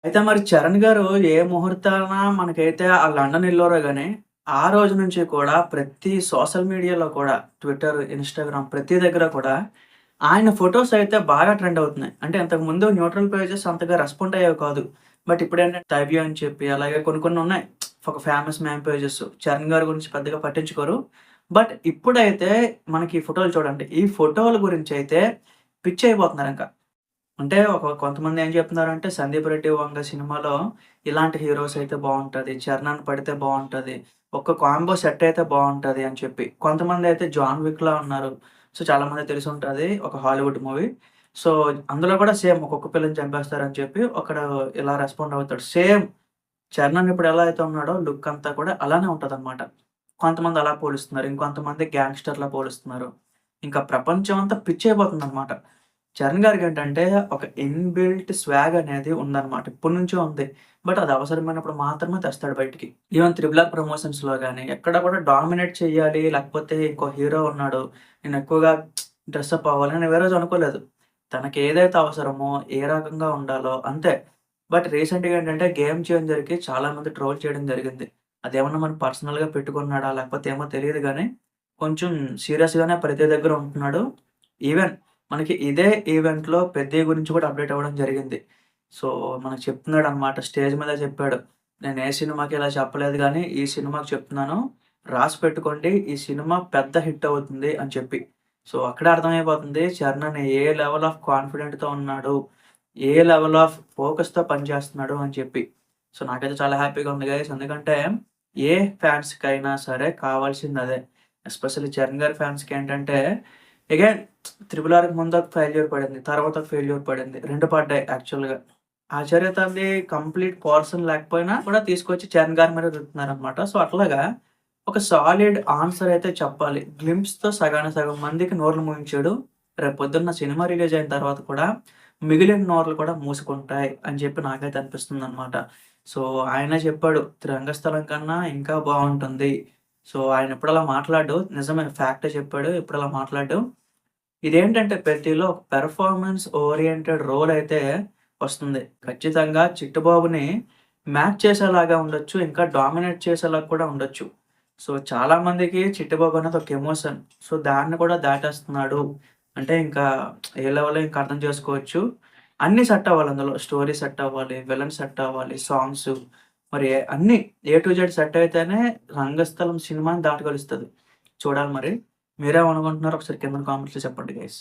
అయితే మరి 'చరణ్' గారు ఏ ముహూర్తాన మనకైతే ఆ లండన్ ఎళ్లారో గాని, ఆ రోజు నుంచి కూడా ప్రతి సోషల్ మీడియాలో కూడా ట్విట్టర్, ఇన్‌స్టాగ్రామ్ ప్రతి దగ్గర కూడా ఆయన ఫోటోస్ అయితే బాగా ట్రెండ్ అవుతున్నాయి. అంటే ఇంతకుముందు న్యూట్రల్ పేజెస్ అంతగా రెస్పాండ్ అయ్యేవి కాదు. బట్ ఇప్పుడేంటంటే టైప్ అని చెప్పి అలాగే కొన్ని కొన్ని ఉన్నాయి. ఒక ఫేమస్ మేమ్ పేజెస్ 'చరణ్' గారి గురించి పెద్దగా పట్టించుకోరు. బట్ ఇప్పుడైతే మనకి ఈ ఫోటోలు చూడండి. ఈ ఫోటోల గురించైతే పిచ్చయిపోతున్నారింక. అంటే కొంతమంది ఏం చెప్తున్నారంటే 'సందీప్ రెడ్డి వంగ' సినిమాలో ఇలాంటి హీరోస్ అయితే బావుంటది. 'చరణ్' అని పడితే బావుంటది. ఒక కాంబో సెట్ అయితే బావుంటది అని చెప్పి. కొంతమందయితే 'జాన్ విక్‌లా' ఉన్నారు. సో, చాలామందికి తెలిసుంటది. ఒక హాలీవుడ్ మూవీ. సో, అందులో కూడా సేమ్ ఒక కుక్క పిల్లని చంపేస్తారని చెప్పి ఒకడు ఇలా రెస్పాండ్ అవుతాడు. సేమ్ 'చరణ్' ఇప్పుడు ఎలా అయితే ఉన్నాడో లుక్ అంతా కూడా అలానే ఉంటదనమాట. కొంతమంది అలా పోలుస్తున్నారు. ఇంకొంతమంది గ్యాంగ్‌స్టర్‌లా పోలుస్తున్నారు. ఇంకా ప్రపంచం అంతా పిచ్చయిపోతుందనమాట. చరణ్ గారికేంటంటే ఒక ఇన్‌బిల్ట్ స్వాగ్ అనేది ఉందన్నమాట. ఇప్పటినుంచో ఉంది. బట్ అది అవసరమైనప్పుడు మాత్రమే తెస్తాడు బయటికి. ఈవెన్ 'త్రిబుల్ ఆర్' ప్రమోషన్స్‌లో గాని ఎక్కడ కూడా డామినేట్ చేయాలి, లేకపోతే ఇంకో హీరో ఉన్నాడు. నేను ఎక్కువగా డ్రెసప్ అవ్వాలి అని ఏ రోజు అనుకోలేదు. తనకేదైతే అవసరమో, ఏ రకంగా ఉండాలో అంతే. బట్ రీసెంట్‌గా ఏంటంటే 'గేమ్ చేంజర్‌కి' చాలా మంది ట్రోల్ చేయడం జరిగింది. అదేమన్నా మనం పర్సనల్‌గా పెట్టుకున్నాడా లేకపోతే ఏమో తెలీదు గానీ, కొంచెం సీరియస్‌గానే ప్రతి దగ్గర ఉంటున్నాడు. ఈవెన్ మనకి ఇదే ఈవెంట్‌లో 'పెద్ది' గురించి కూడా అప్డేట్ అవ్వడం జరిగింది. సో, మనకు చెప్తున్నాడనమాట. స్టేజ్ మీద చెప్పాడు. "నేను ఏ సినిమాకి ఇలా చెప్పలేదు గానీ, ఈ సినిమాకి చెప్తున్నాను. రాసి పెట్టుకోండి. ఈ సినిమా పెద్ద హిట్ అవుతుంది" అని చెప్పి. సో, అక్కడే అర్థమైపోతుంది చరణ్ అనే ఏ లెవెల్ ఆఫ్ కాన్ఫిడెంట్‌తో ఉన్నాడు. ఏ లెవెల్ ఆఫ్ ఫోకస్‌తో పనిచేస్తున్నాడు అని చెప్పి. సో, నాకైతే చాలా హ్యాపీగా ఉంది గైస్. ఎందుకంటే ఏ ఫ్యాన్స్‌కైనా సరే కావాల్సిందదే. ఎస్పెషల్లీ చరణ్ గారి ఫ్యాన్స్‌కేంటంటే అగైన్ 'త్రిబుల్ ఆర్'కి ముందు ఒక ఫెయిల్యూర్ పడింది. తర్వాత ఒక ఫెయిల్యూర్ పడింది. 2 పడ్డాయి యాక్చువల్‌గా. ఆచార్య తనది కంప్లీట్ పోర్షన్ లేకపోయినా కూడా తీసుకొచ్చి చరణ్ గారి మీద రుద్దుతున్నారనమాట. సో, అట్లాగా ఒక సాలిడ్ ఆన్సర్ అయితే చెప్పాలి. గ్లింప్స్‌తో సగానికి సగం మందికి నోర్లు మూయించాడు. రేపొద్దున్న సినిమా రిలీజ్ అయిన తర్వాత కూడా మిగిలిన నోర్లు కూడా మూసుకుంటాయి అని చెప్పి నాకైతే అనిపిస్తుందనమాట. సో, ఆయనే చెప్పాడు, "రంగస్థలం కన్నా ఇంకా బావుంటుంది." సో, ఆయన ఎప్పుడలా మాట్లాడడు. నిజమే ఫ్యాక్టే చెప్పాడు. ఎప్పుడలా మాట్లాడడు. ఇదేంటంటే ప్రతిలో ఒక పెర్ఫార్మన్స్ ఓరియెంటెడ్ రోల్ అయితే వస్తుంది. ఖచ్చితంగా 'చిట్టుబాబుని' మ్యాచ్ చేసేలాగా ఉండొచ్చు. ఇంకా డామినేట్ చేసేలాగా కూడా ఉండొచ్చు. సో, చాలా మందికి 'చిట్టుబాబు' అనేది ఒక ఎమోషన్. సో, దాన్ని కూడా దాటేస్తున్నాడు. అంటే ఇంకా ఏ లెవెల్‌లో ఇంకా అర్థం చేసుకోవచ్చు. అన్నీ సెట్ అవ్వాలి అందులో. స్టోరీ సెట్ అవ్వాలి, విలన్ సెట్ అవ్వాలి, సాంగ్స్ మరి అన్నీ ఏ టు జెడ్ సెట్ అయితేనే 'రంగస్థలం' సినిమాని దాటగలుస్తది. చూడాలి మరి. మీరేమనుకుంటున్నారో ఒకసారి కింద కామెంట్స్‌లో చెప్పండి గైస్.